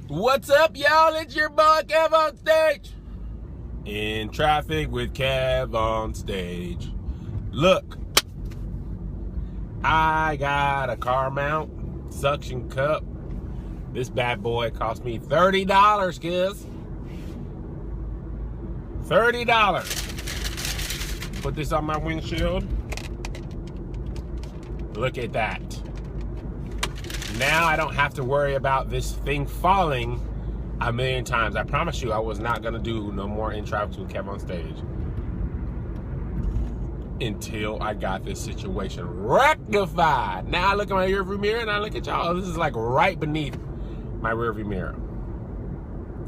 What's up, y'all? It's your boy KevOnStage. In traffic with KevOnStage. Look, I got a car mount, suction cup. This bad boy cost me $30, kids. $30. Put this on my windshield. Look at that. Now I don't have to worry about this thing falling a million times. I promise you I was not going to do no more in traffic with KevOnStage until I got this situation rectified. Now I look at my rearview mirror and I look at y'all. This is like right beneath my rearview mirror.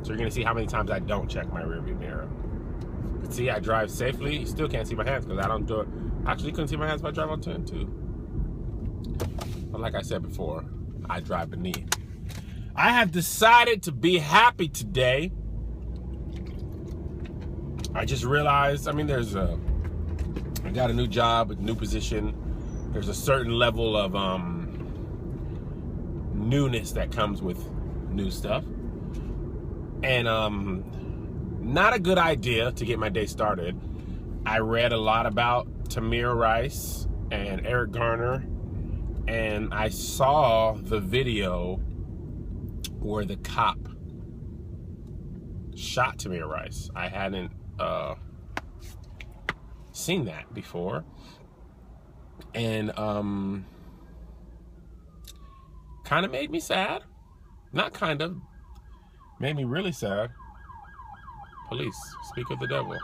So you're going to see how many times I don't check my rearview mirror. See, I drive safely. You still can't see my hands because I don't do it. Actually, you couldn't see my hands if I drive on 10 too. But like I said before, I drive beneath. I have decided to be happy today. I just realized, I got a new job, a new position. There's a certain level of newness that comes with new stuff. And not a good idea to get my day started. I read a lot about Tamir Rice and Eric Garner, and I saw the video where the cop shot Tamir Rice. I hadn't seen that before, and kind of made me sad. Not kind of, made me really sad. Police, speak of the devil.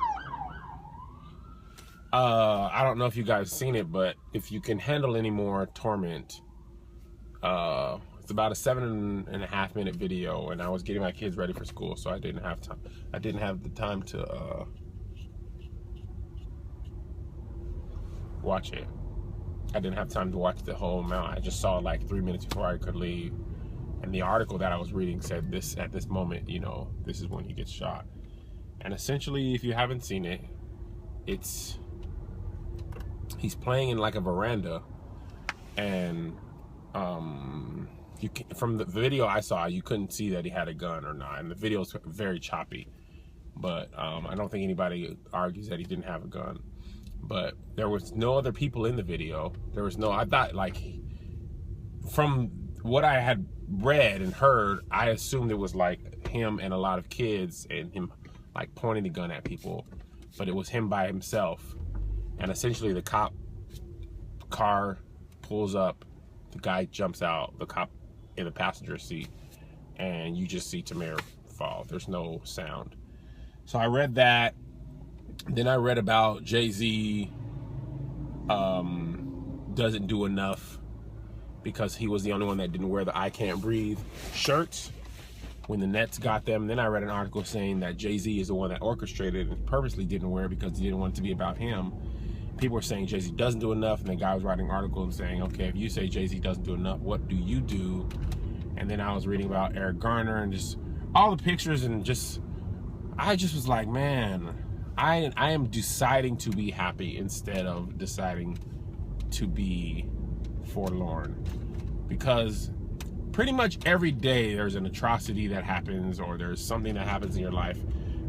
I don't know if you guys seen it, but if you can handle any more torment, it's about a 7.5 minute video, and I was getting my kids ready for school, so I didn't have time. I didn't have the time to watch it. I didn't have time to watch the whole amount. I just saw like 3 minutes before I could leave, and the article that I was reading said this at this moment, you know, this is when he gets shot. And essentially, if you haven't seen it, he's playing in like a veranda, and you can, from the video I saw, you couldn't see that he had a gun or not, and the video's very choppy. But I don't think anybody argues that he didn't have a gun. But there was no other people in the video. I thought, like, from what I had read and heard, I assumed it was like him and a lot of kids and him like pointing the gun at people, but it was him by himself. And essentially the cop car pulls up, the guy jumps out, the cop in the passenger seat, and you just see Tamir fall. There's no sound. So I read that. Then I read about Jay-Z doesn't do enough because he was the only one that didn't wear the I Can't Breathe shirts when the Nets got them. Then I read an article saying that Jay-Z is the one that orchestrated and purposely didn't wear it because he didn't want it to be about him. People were saying Jay-Z doesn't do enough, and the guy was writing articles saying, okay, if you say Jay-Z doesn't do enough, what do you do? And then I was reading about Eric Garner and just all the pictures, and I just was like, man, I am deciding to be happy instead of deciding to be forlorn, because pretty much every day there's an atrocity that happens, or there's something that happens in your life.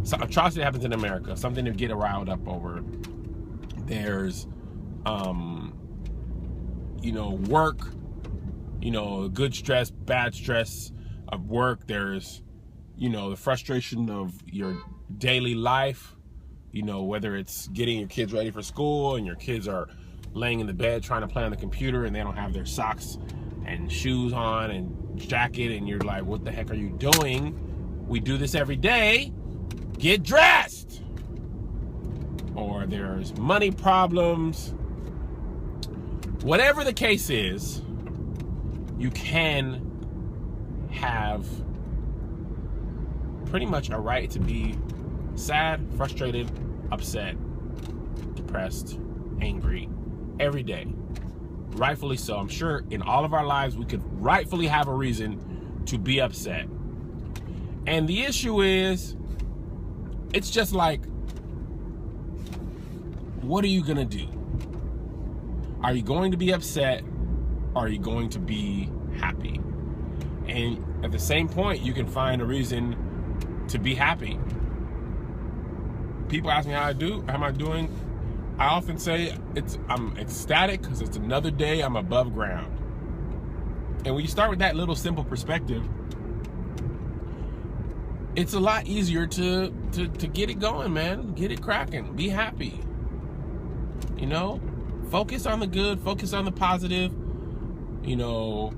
So atrocity happens in America, something to get riled up over. There's work, good stress, bad stress of work. There's the frustration of your daily life, whether it's getting your kids ready for school and your kids are laying in the bed trying to play on the computer and they don't have their socks and shoes on and jacket, and you're like, what the heck are you doing? We do this every day. Get dressed. Or there's money problems. Whatever the case is, you can have pretty much a right to be sad, frustrated, upset, depressed, angry every day. Rightfully so. I'm sure in all of our lives we could rightfully have a reason to be upset. And the issue is, it's just like, what are you gonna do? Are you going to be upset? Or are you going to be happy? And at the same point, you can find a reason to be happy. People ask me how am I doing? I often say I'm ecstatic because it's another day I'm above ground. And when you start with that little simple perspective, it's a lot easier to get it going, man. Get it cracking. Be happy. You know, focus on the good, focus on the positive. You know,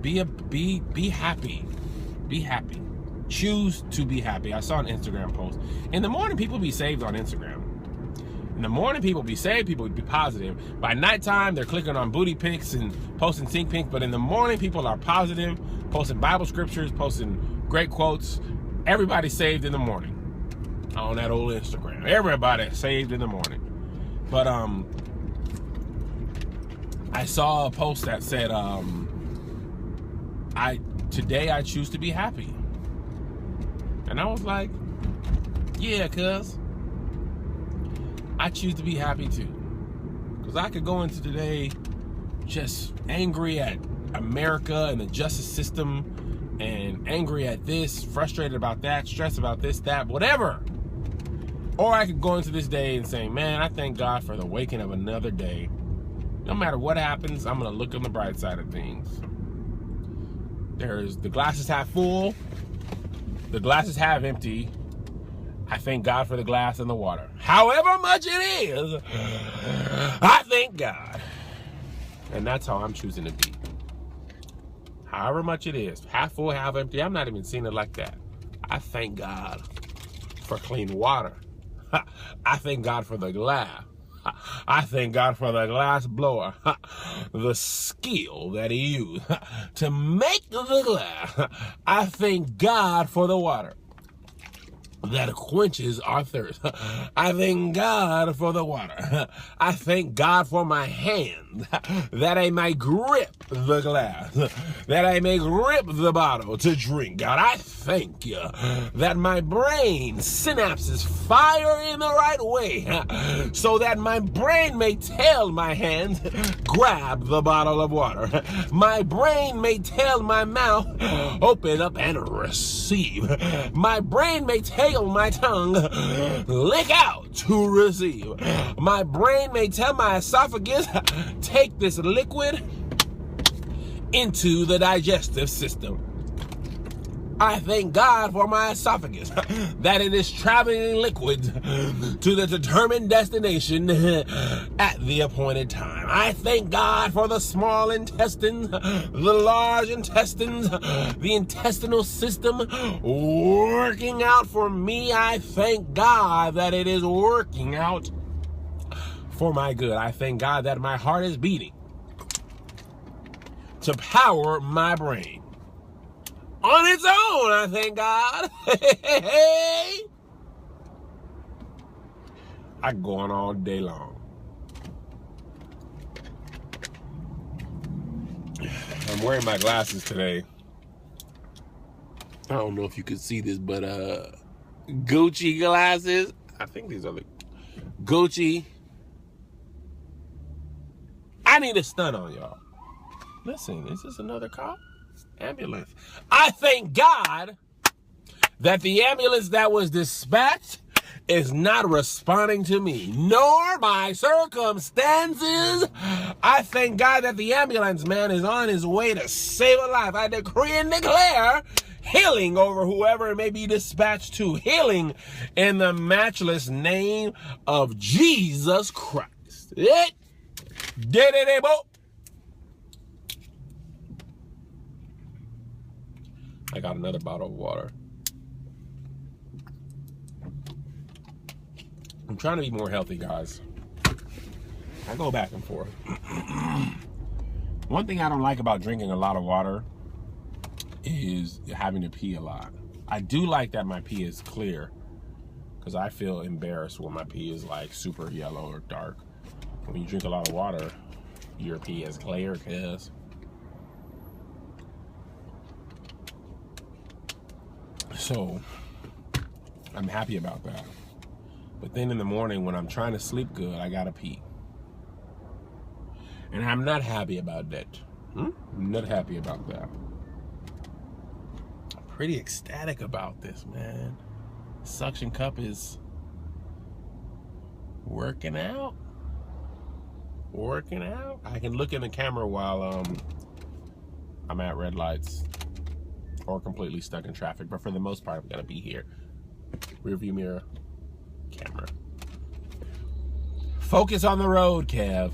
be happy. Be happy. Choose to be happy. I saw an Instagram post. In the morning, people be saved on Instagram. In the morning, people be saved, people be positive. By nighttime, they're clicking on booty pics and posting sink pics. But in the morning, people are positive, posting Bible scriptures, posting great quotes. Everybody's saved in the morning on that old Instagram. Everybody saved in the morning. But I saw a post that said, today I choose to be happy. And I was like, yeah, cuz I choose to be happy too. Because I could go into today just angry at America and the justice system, and angry at this, frustrated about that, stressed about this, that, whatever. Or I could go into this day and say, man, I thank God for the waking of another day. No matter what happens, I'm going to look on the bright side of things. There's the glass is half full, the glass is half empty. I thank God for the glass and the water. However much it is, I thank God. And that's how I'm choosing to be. However much it is, half full, half empty, I'm not even seeing it like that. I thank God for clean water. I thank God for the glass. I thank God for the glass blower, the skill that he used to make the glass. I thank God for the water that quenches our thirst. I thank God for the water. I thank God for my hand, that I may grip the glass, that I may grip the bottle to drink. God, I thank you that my brain synapses fire in the right way, so that my brain may tell my hand, grab the bottle of water. My brain may tell my mouth, open up and receive. My brain may tell my tongue, lick out to receive. My brain may tell my esophagus, take this liquid into the digestive system. I thank God for my esophagus, that it is traveling liquids to the determined destination at the appointed time. I thank God for the small intestines, the large intestines, the intestinal system working out for me. I thank God that it is working out for my good. I thank God that my heart is beating to power my brain. On its own, I thank God. I can go on all day long. I'm wearing my glasses today. I don't know if you can see this, but Gucci glasses. I think these are the Gucci. I need a stun on y'all. Listen, is this another cop? Ambulance. I thank God that the ambulance that was dispatched is not responding to me, nor my circumstances. I thank God that the ambulance man is on his way to save a life. I decree and declare healing over whoever it may be dispatched to. Healing in the matchless name of Jesus Christ. I got another bottle of water. I'm trying to be more healthy, guys. I go back and forth. One thing I don't like about drinking a lot of water is having to pee a lot. I do like that my pee is clear, because I feel embarrassed when my pee is like super yellow or dark. When you drink a lot of water, your pee is clear, cuz. So, I'm happy about that. But then in the morning when I'm trying to sleep good, I gotta pee. And I'm not happy about that. I'm not happy about that. pretty ecstatic about this, man. Suction cup is working out. I can look in the camera while I'm at red lights or completely stuck in traffic, but for the most part I'm gonna be here. Rear view mirror, camera. Focus on the road, Kev.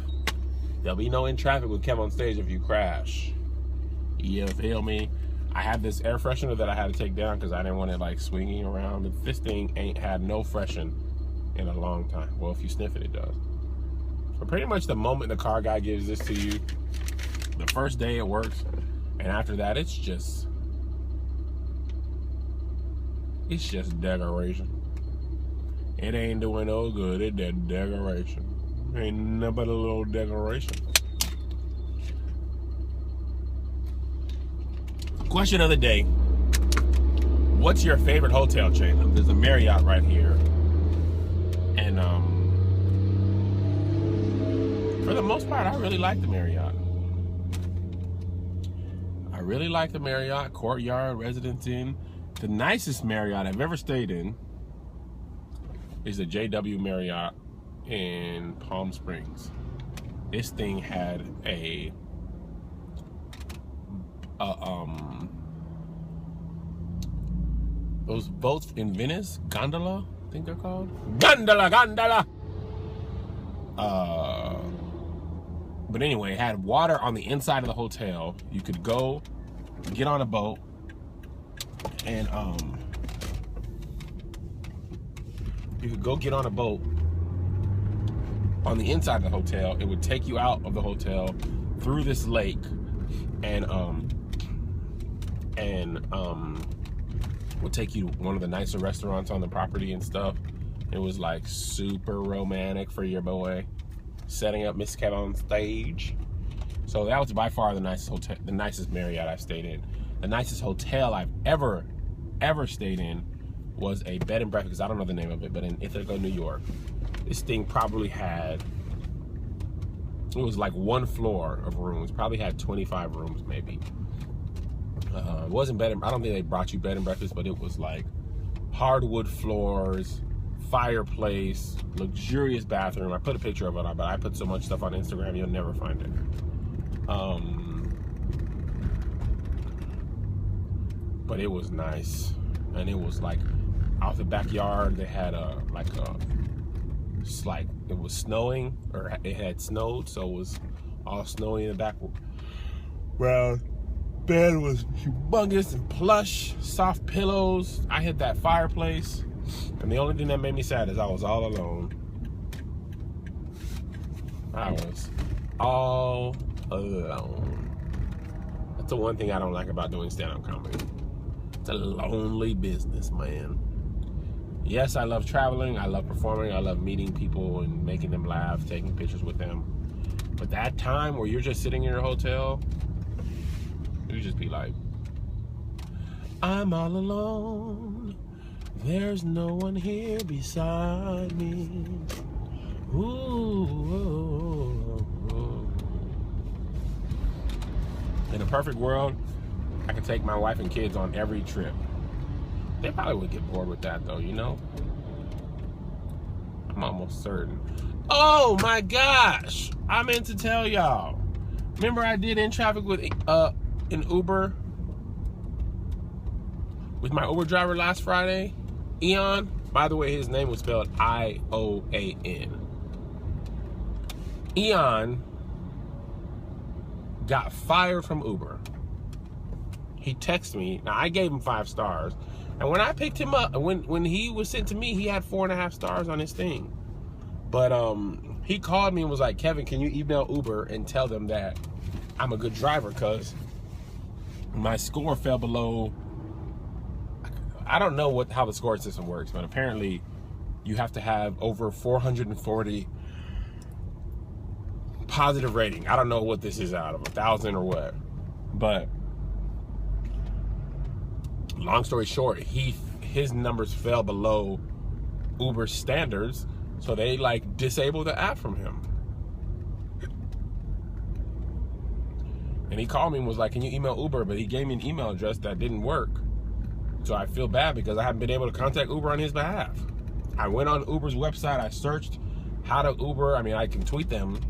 There'll be no in traffic with Kev on stage if you crash. You feel me? I have this air freshener that I had to take down because I didn't want it like swinging around. This thing ain't had no freshen in a long time. Well, if you sniff it, it does. So pretty much the moment the car guy gives this to you, the first day it works, and after that it's just decoration. It ain't doing no good. It's that decoration. Ain't nothing but a little decoration. Question of the day. What's your favorite hotel chain? There's a Marriott right here. And for the most part, I really like the Marriott. I really like the Marriott, Courtyard, Residence Inn. The nicest Marriott I've ever stayed in is the JW Marriott in Palm Springs. This thing had a those boats in Venice, gondola, I think they're called. Gondola. But anyway, it had water on the inside of the hotel. You could go get on a boat and you could go get on a boat on the inside of the hotel. It would take you out of the hotel through this lake and would take you to one of the nicer restaurants on the property and stuff. It was like super romantic for your boy, setting up Miss Kev on stage. So that was by far the nicest hotel, the nicest Marriott I've stayed in. The nicest hotel I've ever stayed in was a bed and breakfast. I don't know the name of it, but in Ithaca, New York. This thing probably had, it was like one floor of rooms, probably had 25 rooms maybe. It wasn't bed and, I don't think they brought you bed and breakfast, but it was like hardwood floors, fireplace, luxurious bathroom. I put a picture of it on, but I put so much stuff on Instagram, you'll never find it. But it was nice. And it was like out the backyard, they had it's like it was snowing, or it had snowed, so it was all snowy in the back. Well, bed was humongous and plush, soft pillows. I hit that fireplace, and the only thing that made me sad is I was all alone. I was all alone. That's the one thing I don't like about doing stand-up comedy. It's a lonely business, man. Yes, I love traveling, I love performing, I love meeting people and making them laugh, taking pictures with them. But that time where you're just sitting in your hotel, you just be like, I'm all alone. There's no one here beside me. Ooh. In a perfect world, I could take my wife and kids on every trip. They probably would get bored with that though, you know? I'm almost certain. Oh my gosh! I meant to tell y'all. Remember I did in traffic with an Uber with my Uber driver last Friday? Eon. By the way, his name was spelled I-O-A-N. Eon got fired from Uber. He texted me. Now I gave him 5 stars, and when I picked him up, when he was sent to me, he had 4.5 stars on his thing. But he called me and was like, Kevin, can you email Uber and tell them that I'm a good driver, because my score fell below. I don't know how the scoring system works, but apparently you have to have over 440 positive rating. I don't know what this is out of 1,000 or what, but long story short, his numbers fell below Uber standards, so they like disabled the app from him. And he called me and was like, can you email Uber? But he gave me an email address that didn't work. So I feel bad because I haven't been able to contact Uber on his behalf. I went on Uber's website, I searched how to Uber. I mean, I can tweet them,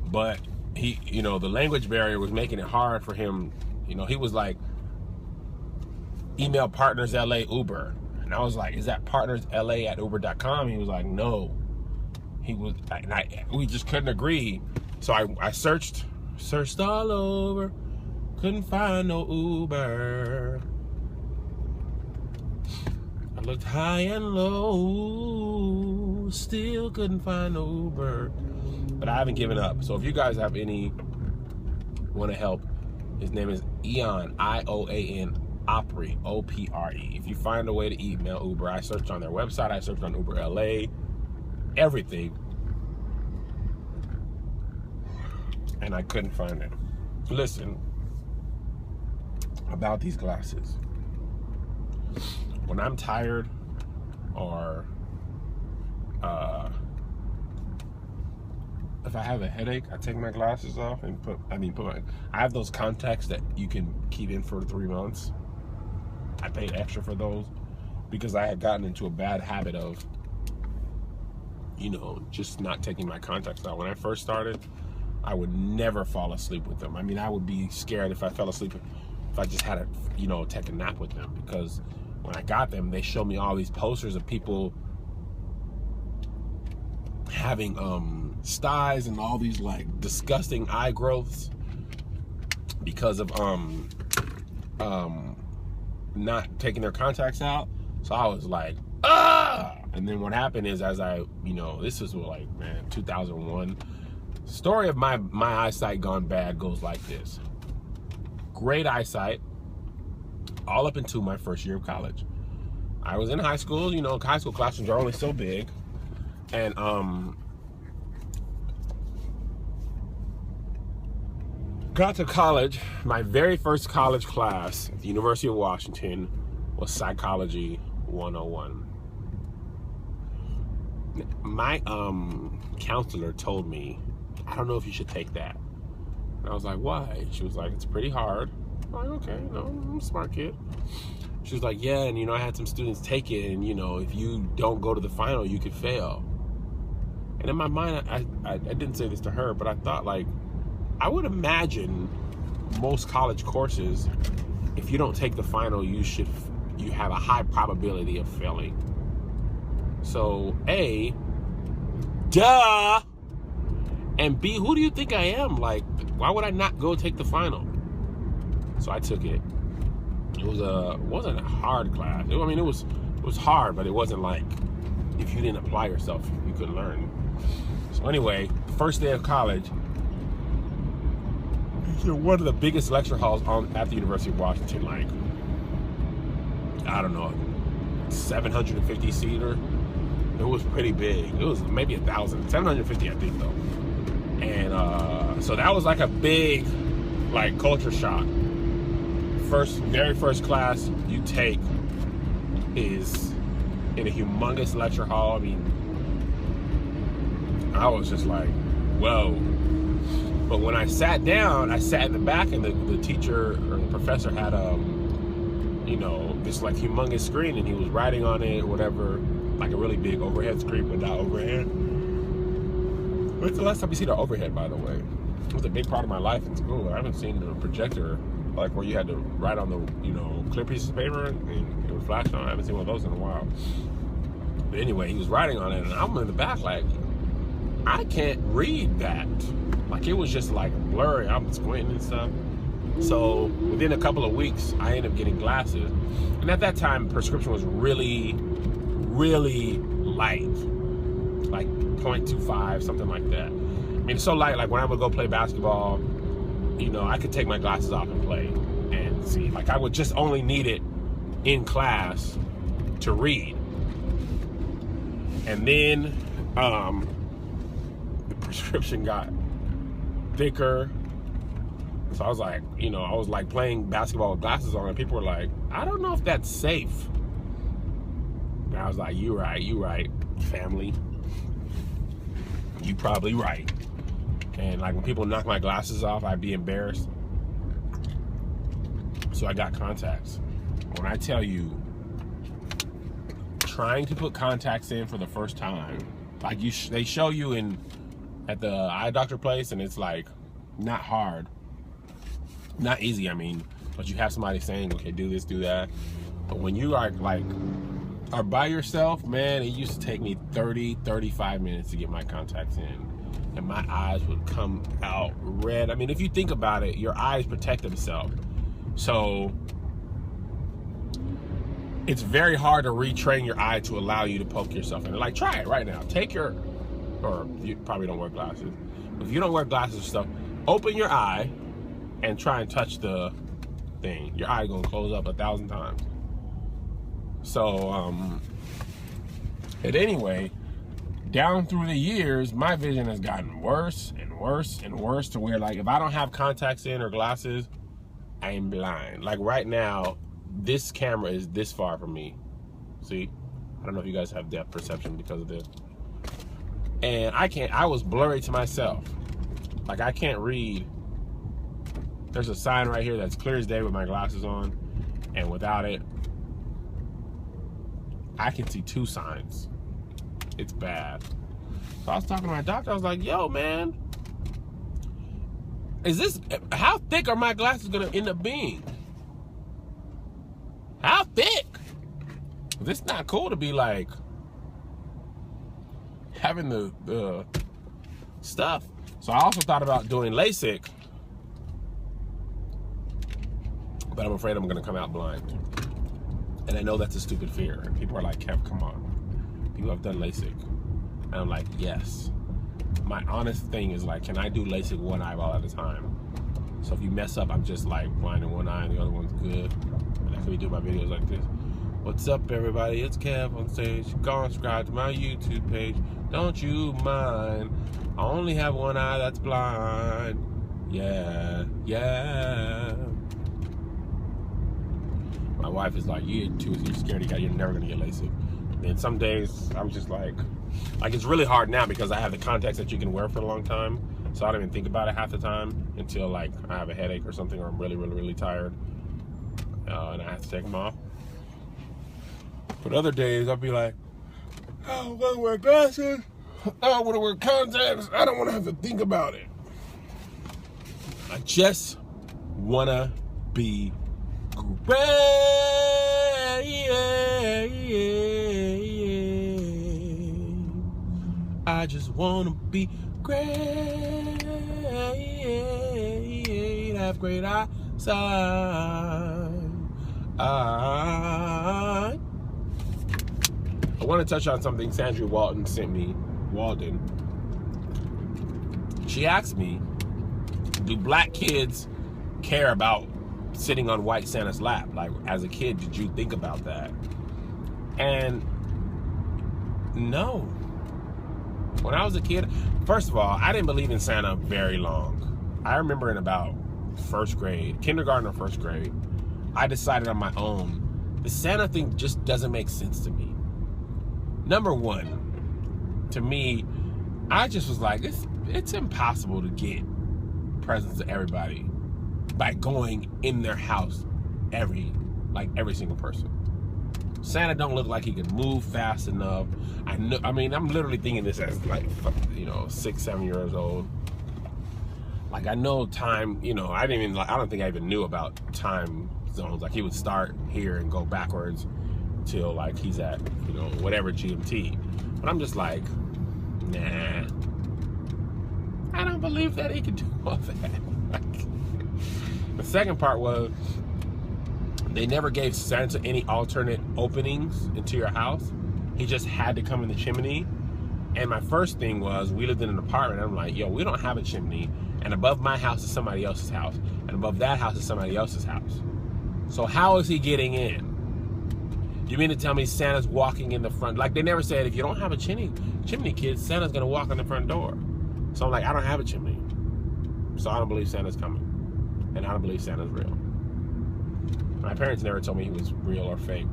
but he, you know, the language barrier was making it hard for him. You know, he was like, email partners LA Uber. And I was like, is that partnersla@uber.com? He was like, no. He was, we just couldn't agree. So I searched all over, couldn't find no Uber. I looked high and low, still couldn't find no Uber. But I haven't given up. So if you guys have any, want to help, his name is Ian, I-O-A-N, Opry, O-P-R-E. If you find a way to email Uber, I searched on their website, I searched on Uber LA, everything, and I couldn't find it. Listen, about these glasses. When I'm tired or if I have a headache, I take my glasses off and I have those contacts that you can keep in for 3 months. I paid extra for those because I had gotten into a bad habit of, you know, just not taking my contacts out. When I first started, I would never fall asleep with them. I mean, I would be scared if I fell asleep, if I just had to, you know, take a nap with them, because when I got them, they showed me all these posters of people having styes and all these like disgusting eye growths because of not taking their contacts out. So I was like, ah! And then what happened is, as I, you know, this is like, man, 2001. Story of my eyesight gone bad goes like this. Great eyesight all up into my first year of college. I was in high school, you know, high school classrooms are only so big. And got to college. My very first college class at the University of Washington was Psychology 101. My counselor told me, I don't know if you should take that. And I was like, why? She was like, it's pretty hard. I'm like, okay, no, I'm a smart kid. She was like, yeah, and you know, I had some students take it, and you know, if you don't go to the final, you could fail. And in my mind, I didn't say this to her, but I thought, like, I would imagine most college courses, if you don't take the final, you have a high probability of failing. So, A, duh, and B, who do you think I am? Like, why would I not go take the final? So I took it. It wasn't a hard class. I mean, it was hard, but it wasn't like, if you didn't apply yourself, you couldn't learn. So anyway, first day of college, one of the biggest lecture halls at the University of Washington, like, I don't know, 750 seater. It was pretty big. It was maybe 1,000, 750, I think, though. And so that was like a big, like, culture shock. Very first class you take is in a humongous lecture hall. I mean, I was just like, whoa. But when I sat down, I sat in the back, and the teacher or the professor had you know, this like humongous screen, and he was writing on it or whatever, like a really big overhead screen, but not overhead. When's the last time you seen an overhead, by the way? It was a big part of my life in school. I haven't seen a projector like where you had to write on the, you know, clear pieces of paper and it would flash on. I haven't seen one of those in a while. But anyway, he was writing on it, and I'm in the back like, I can't read that. Like, it was just like blurry. I'm squinting and stuff. So within a couple of weeks, I ended up getting glasses. And at that time, prescription was really, really light. Like 0.25, something like that. I mean, it's so light, like when I would go play basketball, you know, I could take my glasses off and play and see. Like, I would just only need it in class to read. And then the prescription got thicker. So I was like, you know, I was like playing basketball with glasses on, and people were like, I don't know if that's safe. And I was like, you right, family. You probably right. And like when people knock my glasses off, I'd be embarrassed. So I got contacts. when I tell you, trying to put contacts in for the first time, like they show you at the eye doctor place, and it's like not hard, not easy, I mean, but you have somebody saying, okay, do this, do that. But when you are by yourself, man, it used to take me 30-35 minutes to get my contacts in, and my eyes would come out red. I mean, if you think about it, your eyes protect themselves, so it's very hard to retrain your eye to allow you to poke yourself in it. Like, try it right now. Or you probably don't wear glasses. If you don't wear glasses or stuff, open your eye and try and touch the thing. Your eye gonna close up 1,000 times. So, but anyway, down through the years, my vision has gotten worse and worse and worse to where, like, if I don't have contacts in or glasses, I am blind. Like right now, this camera is this far from me. See? I don't know if you guys have depth perception because of this. And I was blurry to myself. Like, I can't read. There's a sign right here that's clear as day with my glasses on, and without it, I can see 2 signs. It's bad. So I was talking to my doctor, I was like, yo, man, how thick are my glasses gonna end up being? How thick? It's not cool to be like having the stuff. So I also thought about doing LASIK, but I'm afraid I'm gonna come out blind. And I know that's a stupid fear. And people are like, Kev, come on. People have done LASIK. And I'm like, yes. My honest thing is like, can I do LASIK one eyeball at a time? So if you mess up, I'm just like blind in one eye and the other one's good. And I can do my videos like this. What's up, everybody? It's KevOnStage. Go and subscribe to my YouTube page. Don't you mind? I only have one eye that's blind. Yeah, yeah. My wife is like, you're scaredy cat. You're never gonna get LASIK. And some days I'm just like it's really hard now because I have the contacts that you can wear for a long time. So I don't even think about it half the time until like I have a headache or something, or I'm really, really, really tired, and I have to take them off. But other days I'll be like, I don't want to wear glasses. I don't want to wear contacts. I don't want to have to think about it. I just want to be great. I just want to be great. Have great eyesight. I want to touch on something Sandra Walden sent me. She asked me, do black kids care about sitting on white Santa's lap? Like, as a kid, did you think about that? And no. When I was a kid, first of all, I didn't believe in Santa very long. I remember in about first grade, kindergarten or first grade, I decided on my own, the Santa thing just doesn't make sense to me. Number one, to me, I just was like, it's impossible to get presents to everybody by going in their house every single person. Santa don't look like he can move fast enough. I mean, I'm literally thinking this as like, 6-7 years old. Like, I know time, I don't think I even knew about time zones. Like, he would start here and go backwards till like he's at, whatever GMT. But I'm just like, nah. I don't believe that he could do all that. The second part was, they never gave Santa any alternate openings into your house. He just had to come in the chimney. And my first thing was, we lived in an apartment, and I'm like, yo, we don't have a chimney. And above my house is somebody else's house. And above that house is somebody else's house. So how is he getting in? You mean to tell me Santa's walking in the front? Like, they never said, if you don't have a chimney, kid, Santa's gonna walk on the front door. So I'm like, I don't have a chimney. So I don't believe Santa's coming. And I don't believe Santa's real. My parents never told me he was real or fake.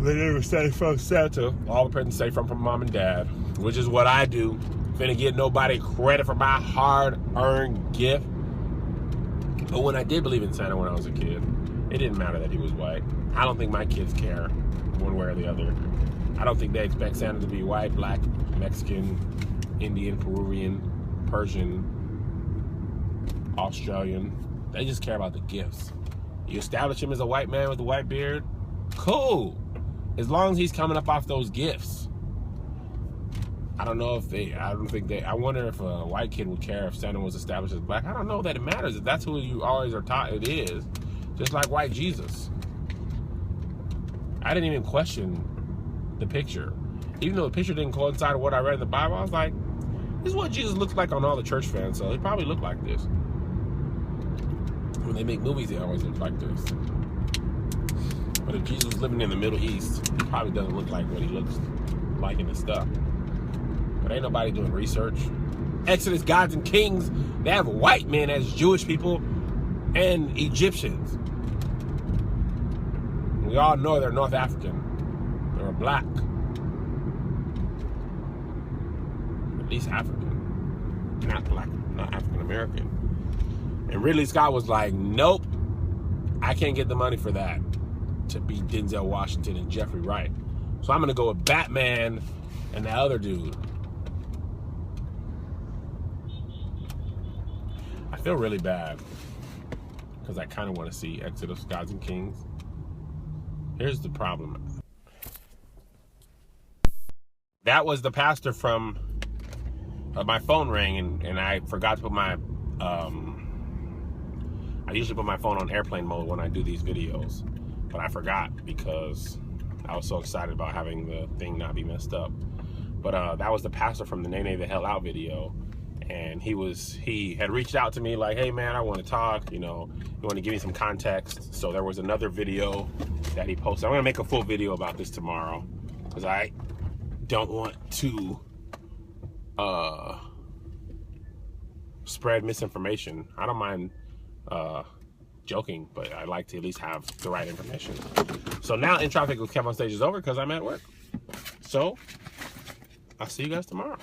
They never say from Santa. All the presents say from mom and dad, which is what I do. Finna get nobody credit for my hard-earned gift. But when I did believe in Santa when I was a kid, It didn't matter that he was white. I don't think my kids care one way or the other. I don't think they expect Santa to be white, black, Mexican, Indian, Peruvian, Persian, Australian. They just care about the gifts. You establish him as a white man with a white beard, cool. As long as he's coming up off those gifts. I don't know if I wonder if a white kid would care if Santa was established as black. I don't know that it matters. If that's who you always are taught it is. Just like white Jesus. I didn't even question the picture. Even though the picture didn't coincide with what I read in the Bible, I was like, this is what Jesus looks like on all the church fans, so he probably looked like this. When they make movies, they always look like this. But if Jesus was living in the Middle East, he probably doesn't look like what he looks like in the stuff. But ain't nobody doing research. Exodus, Gods, and Kings, they have white men as Jewish people and Egyptians. We all know they're North African. They're black. At least African. Not black, not African American. And Ridley Scott was like, nope, I can't get the money for that to be Denzel Washington and Jeffrey Wright. So I'm gonna go with Batman and the other dude. I feel really bad because I kind of want to see Exodus, Gods, and Kings. Here's the problem. That was the pastor from my phone rang, and I forgot to put my I usually put my phone on airplane mode when I do these videos, but I forgot because I was so excited about having the thing not be messed up. But that was the pastor from the Nay the Hell Out video, and he had reached out to me like, hey man, I want to talk, you know, you want to give me some context. So there was another video that he posted. I'm gonna make a full video about this tomorrow because I don't want to spread misinformation. I don't mind joking, but I like to at least have the right information. So now In Traffic with KevOnStage is over because I'm at work. So I'll see you guys tomorrow.